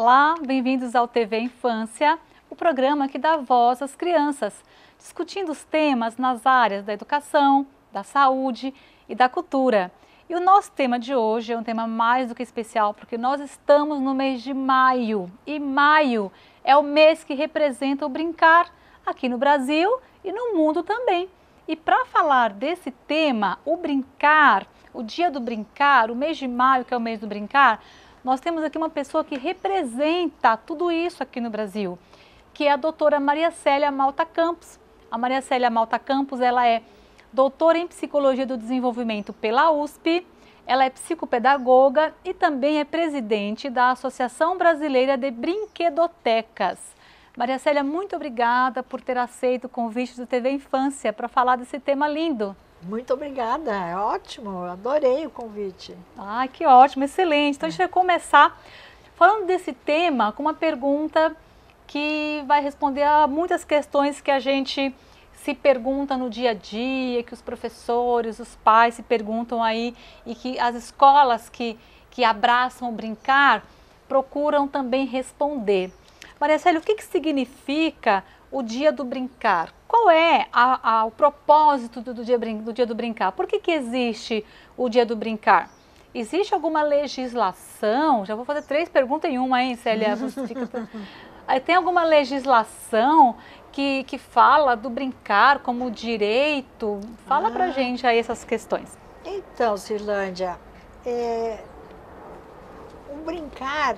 Olá, bem-vindos ao TV Infância, o programa que dá voz às crianças, discutindo os temas nas áreas da educação, da saúde e da cultura. E o nosso tema de hoje é um tema mais do que especial, porque nós estamos no mês de maio, e maio é o mês que representa o brincar aqui no Brasil e no mundo também. E para falar desse tema, o brincar, o dia do brincar, o mês de maio, que é o mês do brincar, nós temos aqui uma pessoa que representa tudo isso aqui no Brasil, que é a doutora Maria Célia Malta Campos. A Maria Célia Malta Campos, ela é doutora em Psicologia do Desenvolvimento pela USP, ela é psicopedagoga e também é presidente da Associação Brasileira de Brinquedotecas. Maria Célia, muito obrigada por ter aceito o convite do TV Infância para falar desse tema lindo. Muito obrigada, é ótimo, adorei o convite. Ai, que ótimo, excelente. Então a gente vai começar falando desse tema com uma pergunta que vai responder a muitas questões que a gente se pergunta no dia a dia, que os professores, os pais se perguntam aí e que as escolas que abraçam o brincar procuram também responder. Maria Célia, o que significa o dia do brincar? Qual é o propósito do dia do brincar? Por que existe o dia do brincar? Existe alguma legislação? Já vou fazer 3 perguntas em uma, hein, Célia? Tem alguma legislação que fala do brincar como direito? Fala pra gente aí essas questões. Então, Cirlândia, o brincar,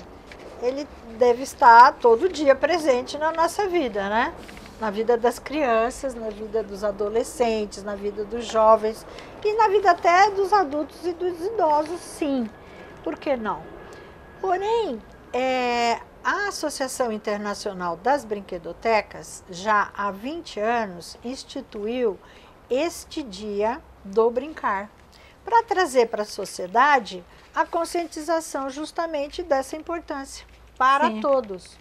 ele deve estar todo dia presente na nossa vida, né? Na vida das crianças, na vida dos adolescentes, na vida dos jovens e na vida até dos adultos e dos idosos, sim. Por que não? Porém, a Associação Internacional das Brinquedotecas, já há 20 anos, instituiu este dia do brincar, para trazer para a sociedade a conscientização justamente dessa importância para todos.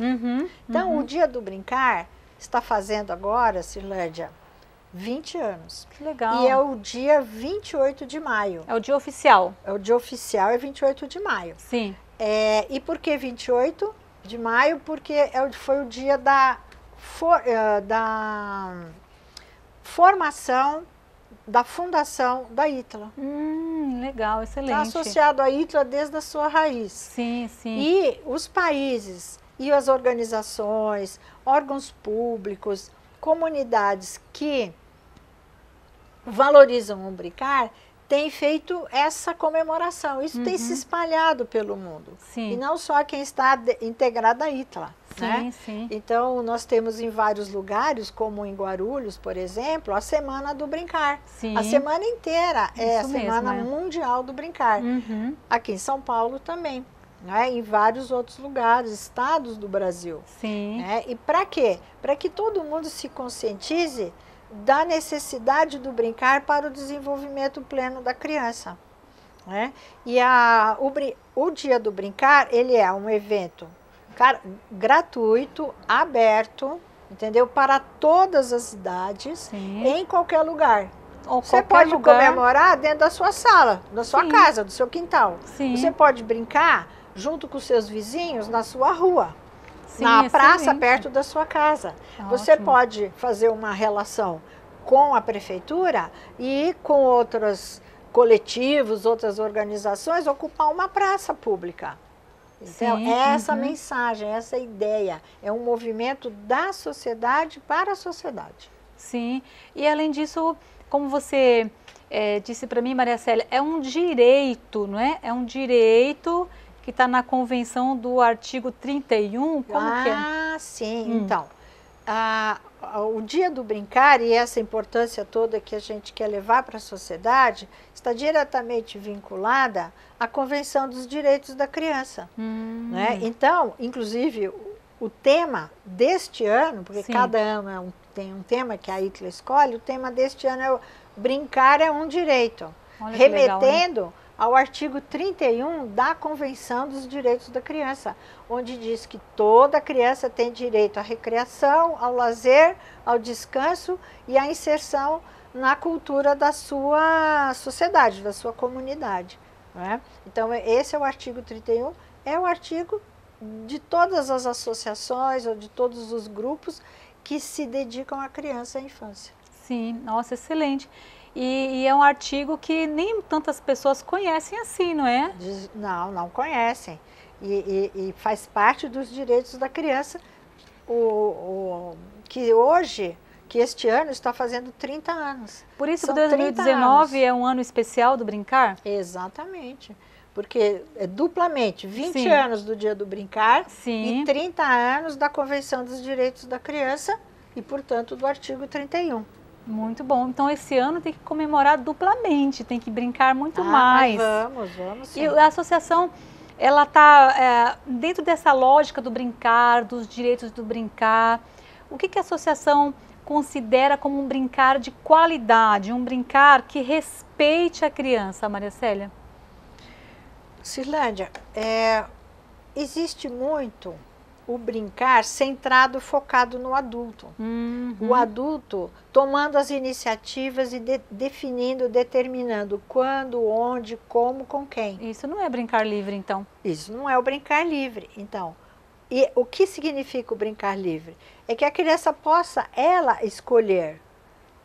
Então, o dia do brincar está fazendo agora, Cirlândia, 20 anos. Que legal. E é o dia 28 de maio. É o dia oficial. É o dia oficial, é 28 de maio. Sim. E por que 28 de maio? Porque foi o dia da formação da fundação da ITLA. Legal, excelente. Está associado à ITLA desde a sua raiz. Sim, sim. E os países e as organizações, órgãos públicos, comunidades que valorizam o brincar, têm feito essa comemoração. Isso tem se espalhado pelo mundo. Sim. E não só quem está integrado à ITLA. Sim, né? sim. Então, nós temos em vários lugares, como em Guarulhos, por exemplo, a Semana do Brincar. Sim. A semana inteira é Isso a Semana mesmo, Mundial do Brincar. Aqui em São Paulo também. Né, em vários outros lugares, estados do Brasil. Sim. Né, e para quê? Para que todo mundo se conscientize da necessidade do brincar para o desenvolvimento pleno da criança. Né? E o Dia do Brincar, ele é um evento gratuito, aberto, entendeu? Para todas as idades, em qualquer lugar. Você pode comemorar dentro da sua sala, da sua casa, do seu quintal. Sim. Você pode brincar junto com seus vizinhos na sua rua, Sim, na praça excelente. perto da sua casa. Você Ótimo. pode fazer uma relação com a prefeitura e com outros coletivos, outras organizações, ocupar uma praça pública. Então, Sim, essa mensagem, essa ideia, é um movimento da sociedade para a sociedade. Sim, e além disso, como você disse para mim, Maria Célia, é um direito, não é? É um direito que está na Convenção do artigo 31, como que é? Ah, sim. Então, o Dia do Brincar e essa importância toda que a gente quer levar para a sociedade está diretamente vinculada à Convenção dos Direitos da Criança. Né? Então, inclusive, o tema deste ano, porque cada ano tem um tema que a ITLA escolhe, o tema deste ano é o Brincar é um Direito, remetendo legal, né? Ao artigo 31 da Convenção dos Direitos da Criança, onde diz que toda criança tem direito à recreação, ao lazer, ao descanso e à inserção na cultura da sua sociedade, da sua comunidade. Né? Então, esse é o artigo 31, é o artigo de todas as associações ou de todos os grupos que se dedicam à criança e à infância. Sim, nossa, excelente. E é um artigo que nem tantas pessoas conhecem assim, não é? Não conhecem. E faz parte dos direitos da criança, que este ano está fazendo 30 anos. Por isso São que 2019 é um ano especial do brincar? Exatamente. Porque é duplamente 20 Sim. anos do Dia do Brincar Sim. e 30 anos da Convenção dos Direitos da Criança e, portanto, do artigo 31. Muito bom. Então, esse ano tem que comemorar duplamente, tem que brincar muito Mas mais. vamos sim. E a associação, ela está dentro dessa lógica do brincar, dos direitos do brincar. O que a associação considera como um brincar de qualidade, um brincar que respeite a criança, Maria Célia? Cirlândia, existe muito o brincar centrado, focado no adulto. O adulto tomando as iniciativas e definindo, determinando quando, onde, como, com quem. Isso não é brincar livre, então? Isso não é o brincar livre. Então, e o que significa o brincar livre? É que a criança possa, ela, escolher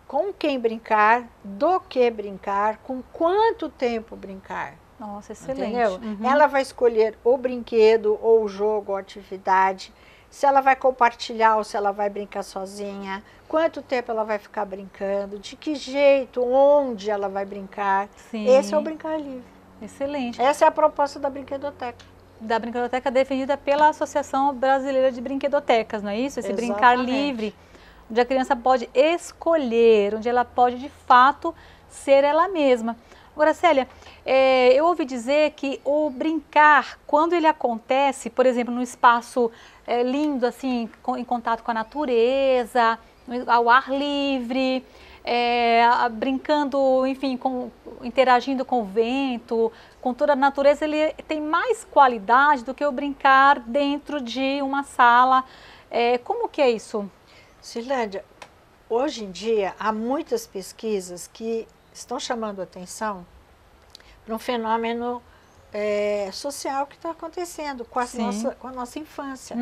com quem brincar, do que brincar, com quanto tempo brincar. Nossa, excelente. Entendeu? Ela vai escolher o brinquedo, ou o jogo, ou a atividade, se ela vai compartilhar ou se ela vai brincar sozinha, quanto tempo ela vai ficar brincando, de que jeito, onde ela vai brincar. Sim. Esse é o brincar livre. Excelente. Essa é a proposta da brinquedoteca. Da brinquedoteca defendida pela Associação Brasileira de Brinquedotecas, não é isso? Esse brincar livre, onde a criança pode escolher, onde ela pode, de fato, ser ela mesma. Agora, Célia, eu ouvi dizer que o brincar, quando ele acontece, por exemplo, num espaço lindo, assim, em contato com a natureza, ao ar livre, brincando, enfim, interagindo com o vento, com toda a natureza, ele tem mais qualidade do que o brincar dentro de uma sala. Como que é isso? Cirlândia, hoje em dia há muitas pesquisas que estão chamando a atenção para um fenômeno social que está acontecendo com a nossa infância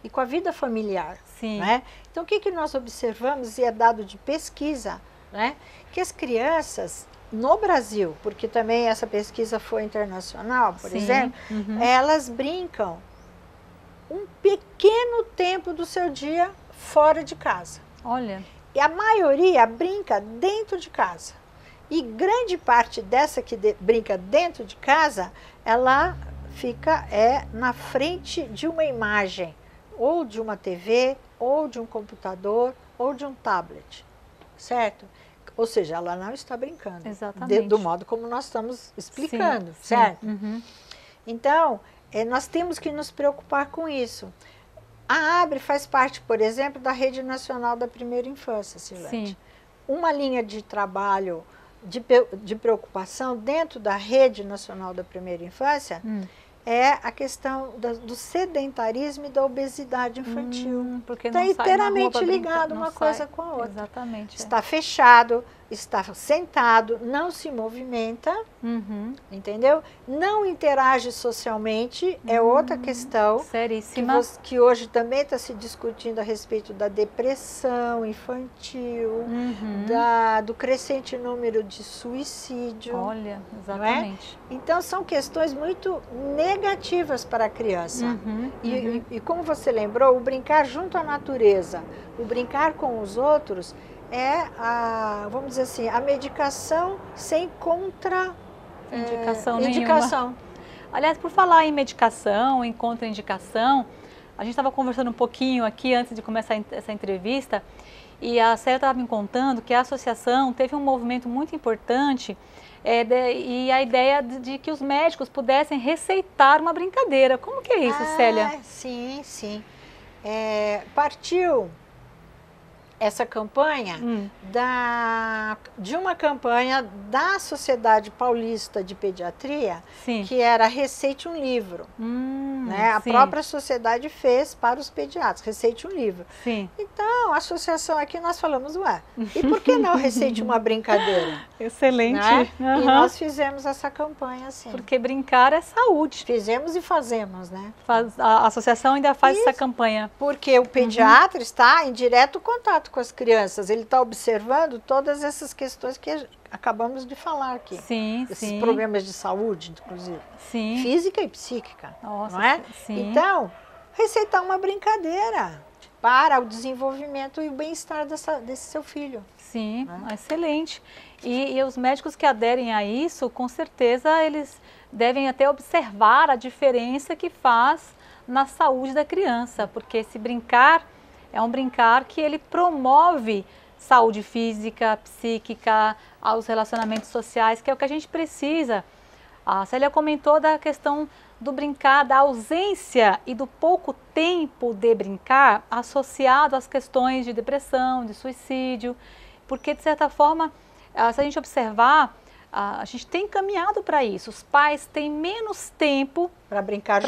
e com a vida familiar. Sim. Né? Então, o que nós observamos, e é dado de pesquisa, né, que as crianças no Brasil, porque também essa pesquisa foi internacional, por exemplo, elas brincam um pequeno tempo do seu dia fora de casa. Olha. E a maioria brinca dentro de casa. E grande parte dessa que brinca dentro de casa, ela fica na frente de uma imagem, ou de uma TV, ou de um computador, ou de um tablet, certo? Ou seja, ela não está brincando. Exatamente. Do modo como nós estamos explicando, sim, certo? Sim. Então, nós temos que nos preocupar com isso. A ABRE faz parte, por exemplo, da Rede Nacional da Primeira Infância, Silete. Uma linha de trabalho de preocupação dentro da Rede Nacional da Primeira Infância é a questão do sedentarismo e da obesidade infantil. Porque está inteiramente ligado uma coisa com a outra. Exatamente. Está fechado, está sentado, não se movimenta, entendeu? Não interage socialmente, é outra questão. Seríssima. Que hoje também está se discutindo a respeito da depressão infantil, do crescente número de suicídio. Olha, exatamente. Não é? Então, são questões muito negativas para a criança. E como você lembrou, o brincar junto à natureza, o brincar com os outros, vamos dizer assim, a medicação sem indicação nenhuma. Aliás, por falar em medicação, em contraindicação, a gente estava conversando um pouquinho aqui antes de começar essa entrevista, e a Célia estava me contando que a associação teve um movimento muito importante e a ideia de que os médicos pudessem receitar uma brincadeira. Como que é isso, Célia? Sim. Partiu essa campanha de uma campanha da Sociedade Paulista de Pediatria, Sim. que era Receite um Livro. Né? A própria sociedade fez para os pediatras, Receite um Livro. Sim. Então, a associação aqui, nós falamos, ué, e por que não Receite uma brincadeira? Excelente. Né? E nós fizemos essa campanha assim. Porque brincar é saúde. Fizemos e fazemos, né? A associação ainda faz essa campanha. Porque o pediatra está em direto contato com as crianças, ele está observando todas essas questões que acabamos de falar aqui. Sim, esses problemas de saúde, inclusive. Sim. Física e psíquica. Nossa, não é? Sim. Então, receitar uma brincadeira para o desenvolvimento e o bem-estar desse seu filho. Sim, excelente. E os médicos que aderem a isso, com certeza, eles devem até observar a diferença que faz na saúde da criança, porque esse brincar é um brincar que ele promove saúde física, psíquica, aos relacionamentos sociais, que é o que a gente precisa. A Célia comentou da questão do brincar, da ausência e do pouco tempo de brincar associado às questões de depressão, de suicídio, porque de certa forma, se a gente observar, a gente tem caminhado para isso. Os pais têm menos tempo para brincar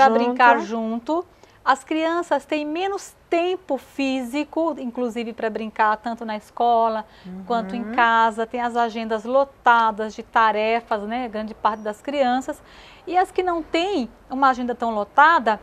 junto. As crianças têm menos tempo físico, inclusive para brincar, tanto na escola quanto em casa. Tem as agendas lotadas de tarefas, né? Grande parte das crianças. E as que não têm uma agenda tão lotada,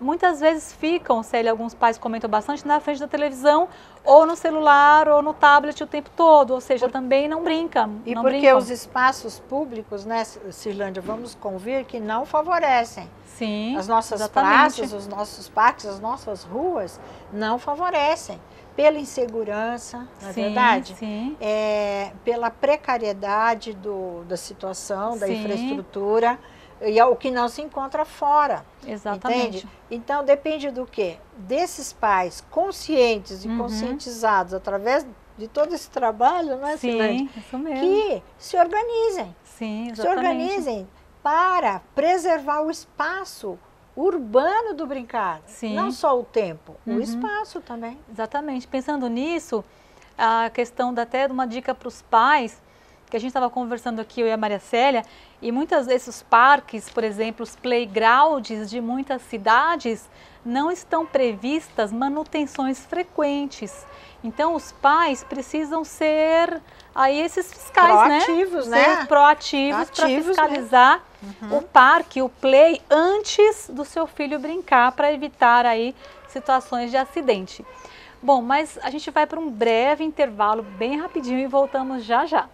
muitas vezes ficam, Célia, alguns pais comentam bastante, na frente da televisão, ou no celular, ou no tablet o tempo todo. Ou seja, também não brincam. E porque os espaços públicos, né, Cirlândia, vamos convir que não favorecem. Sim, as nossas praças, os nossos parques, as nossas ruas não favorecem pela insegurança, não é verdade? Sim. Pela precariedade da situação, da infraestrutura, e é o que não se encontra fora. Exatamente. Entende? Então depende do quê? Desses pais conscientes e conscientizados através de todo esse trabalho, não é, Sim, isso mesmo. Que se organizem. Sim, exatamente. Se organizem para preservar o espaço urbano do brincar. Sim. Não só o tempo, o espaço também. Exatamente. Pensando nisso, a questão até de uma dica para os pais, que a gente estava conversando aqui, eu e a Maria Célia, e muitas vezes os parques, por exemplo, os playgrounds de muitas cidades, não estão previstas manutenções frequentes. Então, os pais precisam ser aí esses fiscais, proativos, né? Ser proativos para fiscalizar o parque, o play, antes do seu filho brincar, para evitar aí situações de acidente. Bom, mas a gente vai para um breve intervalo, bem rapidinho, e voltamos já já.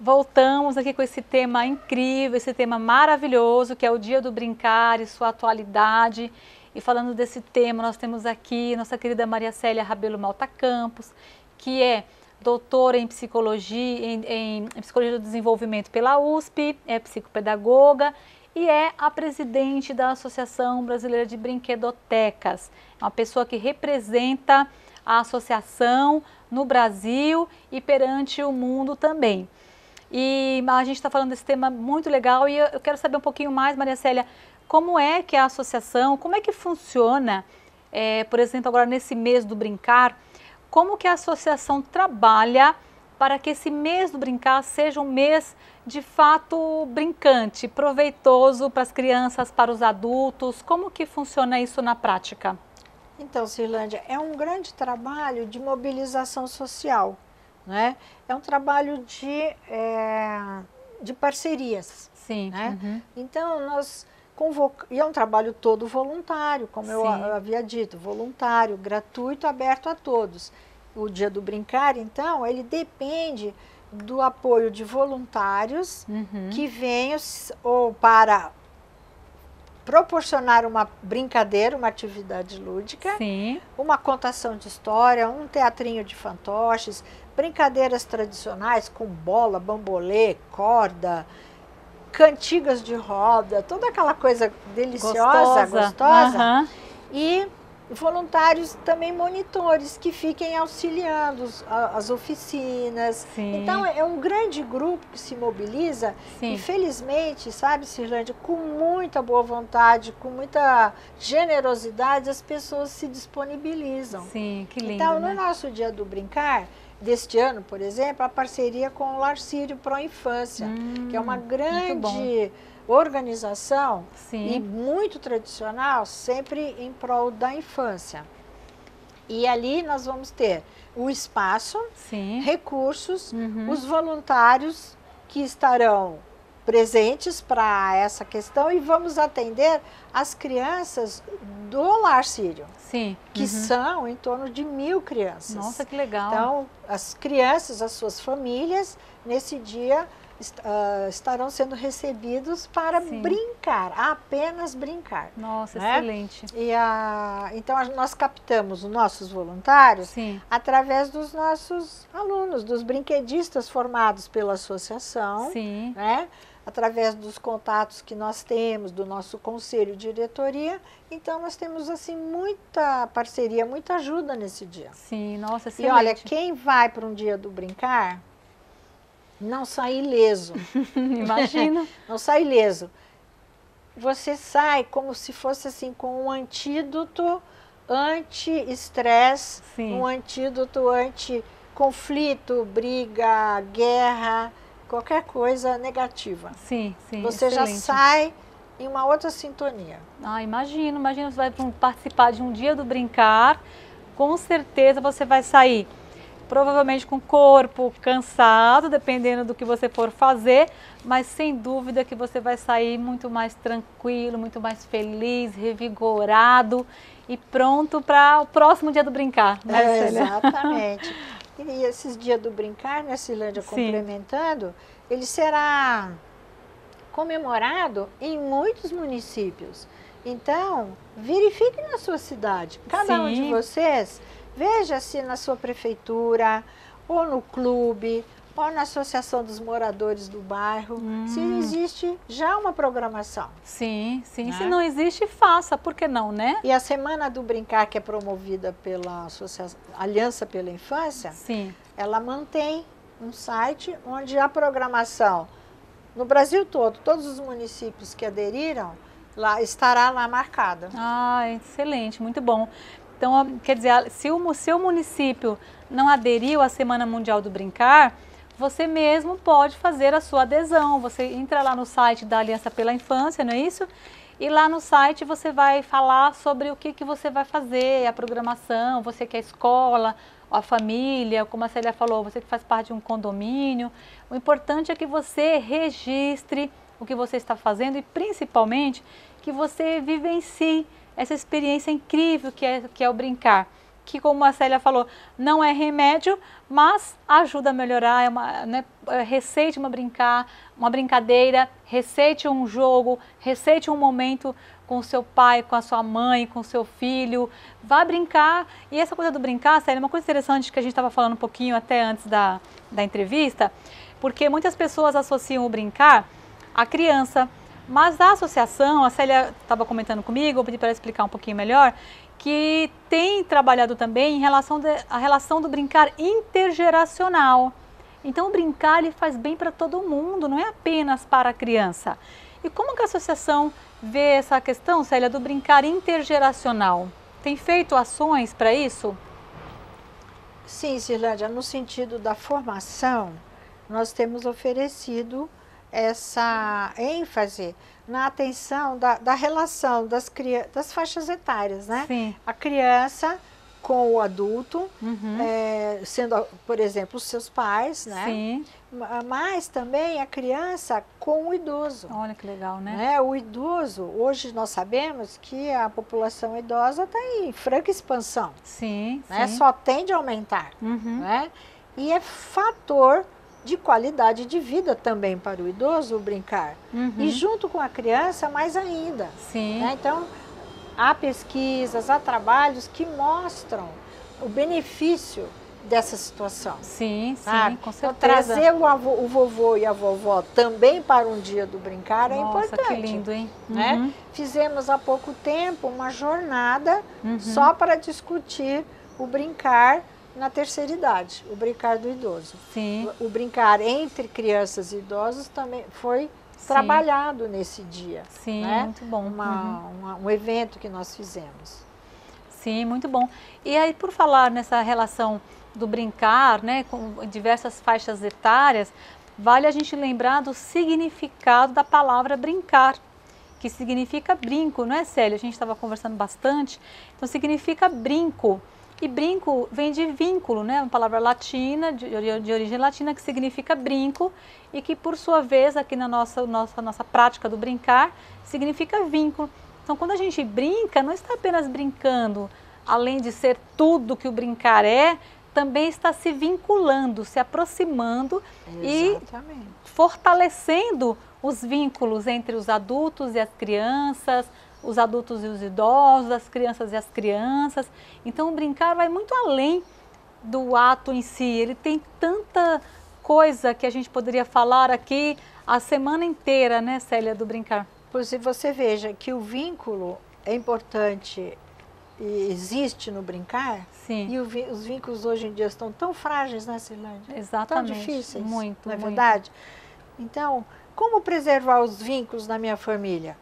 Voltamos aqui com esse tema incrível, esse tema maravilhoso, que é o Dia do Brincar e sua atualidade. E falando desse tema, nós temos aqui nossa querida Maria Célia Rabelo Malta Campos, que é doutora em psicologia, em psicologia do desenvolvimento pela USP, é psicopedagoga e é a presidente da Associação Brasileira de Brinquedotecas. É uma pessoa que representa a associação no Brasil e perante o mundo também. E a gente está falando desse tema muito legal e eu quero saber um pouquinho mais, Maria Célia, como é que a associação, como é que funciona, por exemplo, agora nesse mês do brincar, como que a associação trabalha para que esse mês do brincar seja um mês de fato brincante, proveitoso para as crianças, para os adultos, como que funciona isso na prática? Então, Cirlândia, é um grande trabalho de mobilização social, né? É um trabalho de parcerias. Sim. Né? Uhum. Então, nós convocamos, e é um trabalho todo voluntário, como eu havia dito, voluntário, gratuito, aberto a todos. O Dia do Brincar, então, ele depende do apoio de voluntários que venham ou para proporcionar uma brincadeira, uma atividade lúdica, uma contação de história, um teatrinho de fantoches, brincadeiras tradicionais com bola, bambolê, corda, cantigas de roda, toda aquela coisa deliciosa, gostosa. E voluntários também monitores que fiquem auxiliando as oficinas. Então é um grande grupo que se mobiliza e felizmente, sabe, Cirlândia, com muita boa vontade, com muita generosidade, as pessoas se disponibilizam. Sim, que lindo, então, né? No nosso Dia do Brincar, deste ano, por exemplo, a parceria com o Lar Sírio Pro Infância, que é uma grande organização e muito tradicional, sempre em prol da infância. E ali nós vamos ter o espaço, recursos, os voluntários que estarão presentes para essa questão e vamos atender as crianças do Lar Sírio, que são em torno de 1000 crianças. Nossa, que legal! Então, as crianças, as suas famílias, nesse dia estarão sendo recebidos para brincar, apenas brincar. Nossa, excelente. E então nós captamos os nossos voluntários através dos nossos alunos, dos brinquedistas formados pela associação, né? Através dos contatos que nós temos, do nosso conselho de diretoria. Então nós temos assim muita parceria, muita ajuda nesse dia. Nossa, excelente. E olha, quem vai para um dia do brincar não sai ileso. Imagina. Não sai ileso. Você sai como se fosse assim com um antídoto anti-estresse, um antídoto anti-conflito, briga, guerra, qualquer coisa negativa. Você já sai em uma outra sintonia. Imagino, você vai participar de um dia do brincar, com certeza você vai sair provavelmente com o corpo cansado, dependendo do que você for fazer, mas sem dúvida que você vai sair muito mais tranquilo, muito mais feliz, revigorado e pronto para o próximo dia do brincar. Exatamente. E esses dias do brincar, né, Cirlândia, complementando, ele será comemorado em muitos municípios. Então, verifique na sua cidade, cada um de vocês. Veja se na sua prefeitura, ou no clube, ou na associação dos moradores do bairro, se existe já uma programação. Né? Se não existe, faça, por que não, né? E a Semana do Brincar, que é promovida pela Aliança pela Infância, ela mantém um site onde a programação, no Brasil todo, todos os municípios que aderiram, estará lá marcada. Excelente, muito bom. Então, quer dizer, se o seu município não aderiu à Semana Mundial do Brincar, você mesmo pode fazer a sua adesão. Você entra lá no site da Aliança pela Infância, não é isso? E lá no site você vai falar sobre o que você vai fazer, a programação, você que é a escola, a família, como a Célia falou, você que faz parte de um condomínio. O importante é que você registre o que você está fazendo e principalmente que você vivencie essa experiência incrível que é o brincar. que, como a Célia falou, não é remédio, mas ajuda a melhorar, receite uma brincadeira, receite um jogo, receite um momento com o seu pai, com a sua mãe, com o seu filho, vá brincar. E essa coisa do brincar, Célia, é uma coisa interessante que a gente estava falando um pouquinho até antes da entrevista, porque muitas pessoas associam o brincar à criança, mas a associação, a Célia estava comentando comigo, eu pedi para ela explicar um pouquinho melhor, que tem trabalhado também em a relação do brincar intergeracional. Então o brincar ele faz bem para todo mundo, não é apenas para a criança. E como que a associação vê essa questão, Célia, do brincar intergeracional? Tem feito ações para isso? Sim, Cirlândia, no sentido da formação, nós temos oferecido essa ênfase na atenção da relação das faixas etárias, né? Sim. A criança com o adulto, sendo, por exemplo, os seus pais, né? Sim. Mas também a criança com o idoso. Olha que legal, né? O idoso, hoje nós sabemos que a população idosa está em franca expansão. Sim, né? sim. Só tende a aumentar. Né? E é fator de qualidade de vida também para o idoso o brincar. E junto com a criança, mais ainda. Sim. Né? Então, há pesquisas, há trabalhos que mostram o benefício dessa situação. Sim, sim, com certeza. Então, trazer o vovô e a vovó também para um dia do brincar é importante. Nossa, que lindo, hein? Né? Fizemos há pouco tempo uma jornada só para discutir o brincar na terceira idade, o brincar do idoso. Sim. O brincar entre crianças e idosos também foi trabalhado nesse dia. Sim, né? muito bom. Um evento que nós fizemos. Sim, muito bom. E aí, por falar nessa relação do brincar, né, com diversas faixas etárias, vale a gente lembrar do significado da palavra brincar, que significa brinco, não é, Célia? A gente estava conversando bastante, então significa brinco. E brinco vem de vínculo, né? Uma palavra latina, de origem latina, que significa brinco e que, por sua vez, aqui na nossa prática do brincar, significa vínculo. Então, quando a gente brinca, não está apenas brincando, além de ser tudo que o brincar é, também está se vinculando, se aproximando e fortalecendo os vínculos entre os adultos e as crianças, os adultos e os idosos, as crianças e as crianças. Então, o brincar vai muito além do ato em si. Ele tem tanta coisa que a gente poderia falar aqui a semana inteira, né, Célia, do brincar. Pois se você veja que o vínculo é importante e existe no brincar, sim. E os vínculos hoje em dia estão tão frágeis, né, Cirlândia? Exatamente. Tão difíceis, muito, não é muito. verdade? Então, como preservar os vínculos na minha família?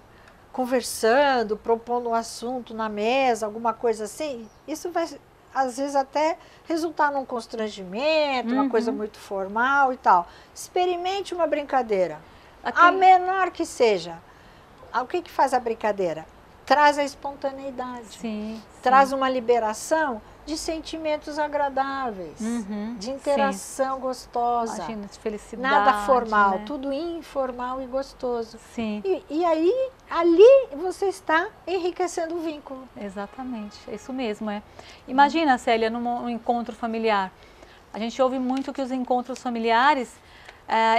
Conversando, propondo um assunto na mesa, alguma coisa assim, isso vai, às vezes, até resultar num constrangimento, uma coisa muito formal e tal. Experimente uma brincadeira, a menor que seja. O que faz a brincadeira? Traz a espontaneidade, traz uma liberação de sentimentos agradáveis, de interação gostosa. Imagina, de felicidade. Nada formal, né? tudo informal e gostoso. Sim. E aí, ali você está enriquecendo o vínculo. Exatamente, é isso mesmo. Imagina, Célia, num encontro familiar. A gente ouve muito que os encontros familiares,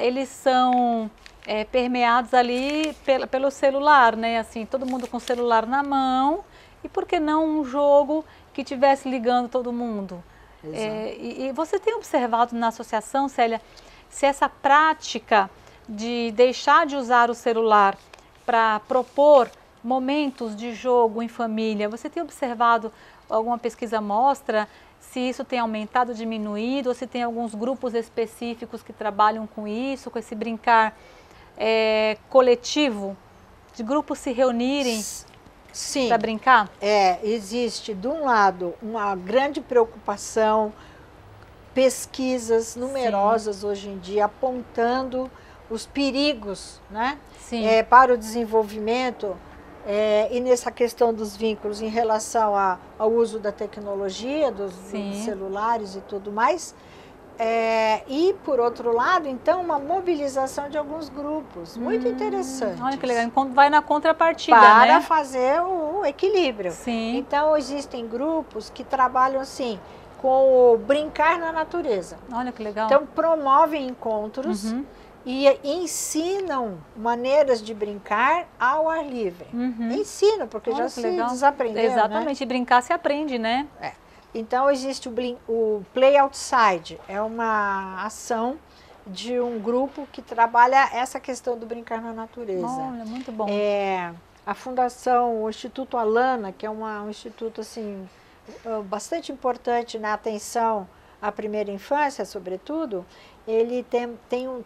eles são permeados ali pelo celular, né? Assim, todo mundo com o celular na mão. E por que não um jogo que estivesse ligando todo mundo? E você tem observado na associação, Célia, se essa prática de deixar de usar o celular para propor momentos de jogo em família, você tem observado, alguma pesquisa mostra se isso tem aumentado, diminuído, ou se tem alguns grupos específicos que trabalham com isso, com esse brincar coletivo, de grupos se reunirem para brincar? Existe, de um lado, uma grande preocupação, pesquisas numerosas hoje em dia apontando os perigos, né? Para o desenvolvimento e nessa questão dos vínculos em relação ao uso da tecnologia, dos celulares e tudo mais. E, por outro lado, então, uma mobilização de alguns grupos, muito interessante. Olha que legal, vai na contrapartida, para né? fazer o equilíbrio. Sim. Então, existem grupos que trabalham assim, com o brincar na natureza. Olha que legal. Então, promovem encontros e ensinam maneiras de brincar ao ar livre. Ensinam, porque Olha já que se legal. desaprendeu, Exatamente, né? e brincar se aprende, né? Então, existe o Play Outside, é uma ação de um grupo que trabalha essa questão do brincar na natureza. Olha, muito bom. A Fundação, o Instituto Alana, que é um instituto assim, bastante importante na atenção à primeira infância, sobretudo, ele tem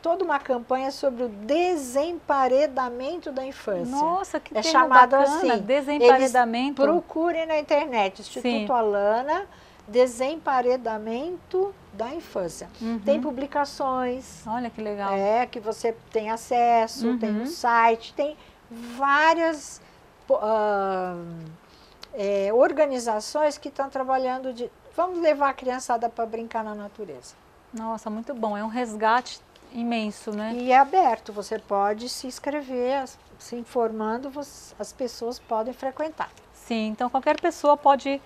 toda uma campanha sobre o desemparedamento da infância. Nossa, que termo chamado bacana, assim, desemparedamento. Procurem na internet, Instituto Alana, desemparedamento da infância. Tem publicações. Olha que legal. Que você tem acesso, tem um site, tem várias organizações que estão trabalhando vamos levar a criançada para brincar na natureza. Nossa, muito bom. É um resgate imenso, né? E é aberto, você pode se inscrever, se informando, as pessoas podem frequentar. Sim, então qualquer pessoa pode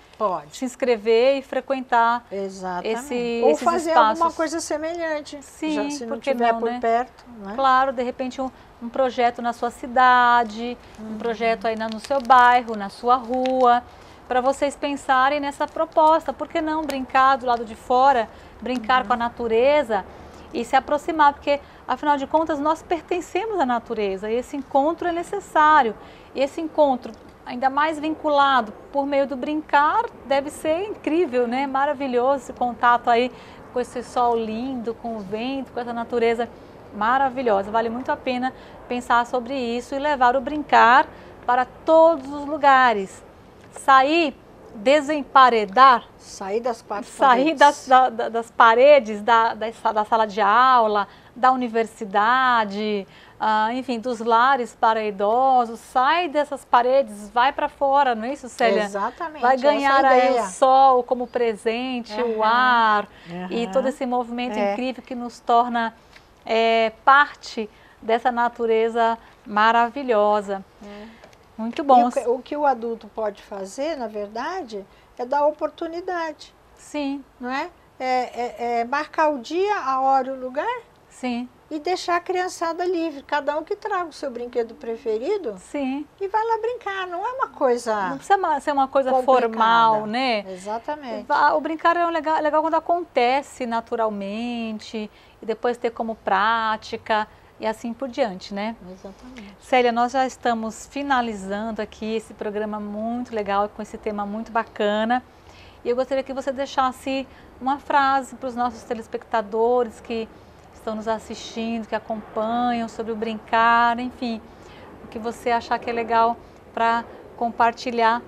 se inscrever e frequentar ou fazer espaços. Alguma coisa semelhante, sim, se não tiver por perto. Né? Claro, de repente um projeto na sua cidade, um projeto aí no seu bairro, na sua rua, para vocês pensarem nessa proposta. Por que não brincar do lado de fora, brincar com a natureza e se aproximar? Porque, afinal de contas, nós pertencemos à natureza e esse encontro é necessário. E esse encontro, ainda mais vinculado por meio do brincar, deve ser incrível, né? Maravilhoso esse contato aí com esse sol lindo, com o vento, com essa natureza maravilhosa. Vale muito a pena pensar sobre isso e levar o brincar para todos os lugares. Sair, desemparedar. Sair das quatro paredes. Das paredes da sala de aula, da universidade, enfim, dos lares para idosos. Sai dessas paredes, vai para fora, não é isso, Célia? Exatamente. Vai ganhar aí o sol como presente, o ar e todo esse movimento incrível que nos torna parte dessa natureza maravilhosa. Muito bom. E o que o adulto pode fazer, na verdade, é dar oportunidade. Sim. Não é? Marcar o dia, a hora e o lugar. Sim. E deixar a criançada livre. Cada um que traga o seu brinquedo preferido. Sim. E vai lá brincar. Não é uma coisa... Não precisa ser uma coisa complicada. Formal, né? Exatamente. O brincar é legal quando acontece naturalmente. E depois ter como prática. E assim por diante, né? Exatamente. Célia, nós já estamos finalizando aqui esse programa muito legal, com esse tema muito bacana. E eu gostaria que você deixasse uma frase para os nossos telespectadores que estão nos assistindo, que acompanham sobre o brincar, enfim, o que você achar que é legal para compartilhar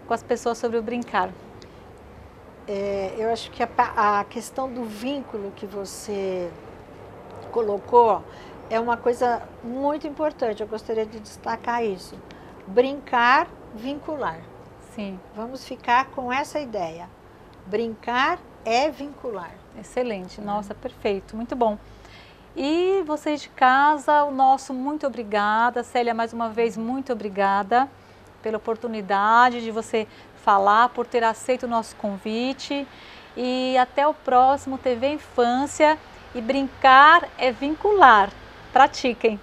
com as pessoas sobre o brincar. Eu acho que a questão do vínculo que você colocou é uma coisa muito importante, eu gostaria de destacar isso. Brincar, vincular. Sim. Vamos ficar com essa ideia. Brincar é vincular. Excelente, nossa, perfeito, muito bom. E vocês de casa, o nosso muito obrigada. Célia, mais uma vez, muito obrigada pela oportunidade de você falar, por ter aceito o nosso convite. E até o próximo TV Infância. E brincar é vincular. Pratiquem!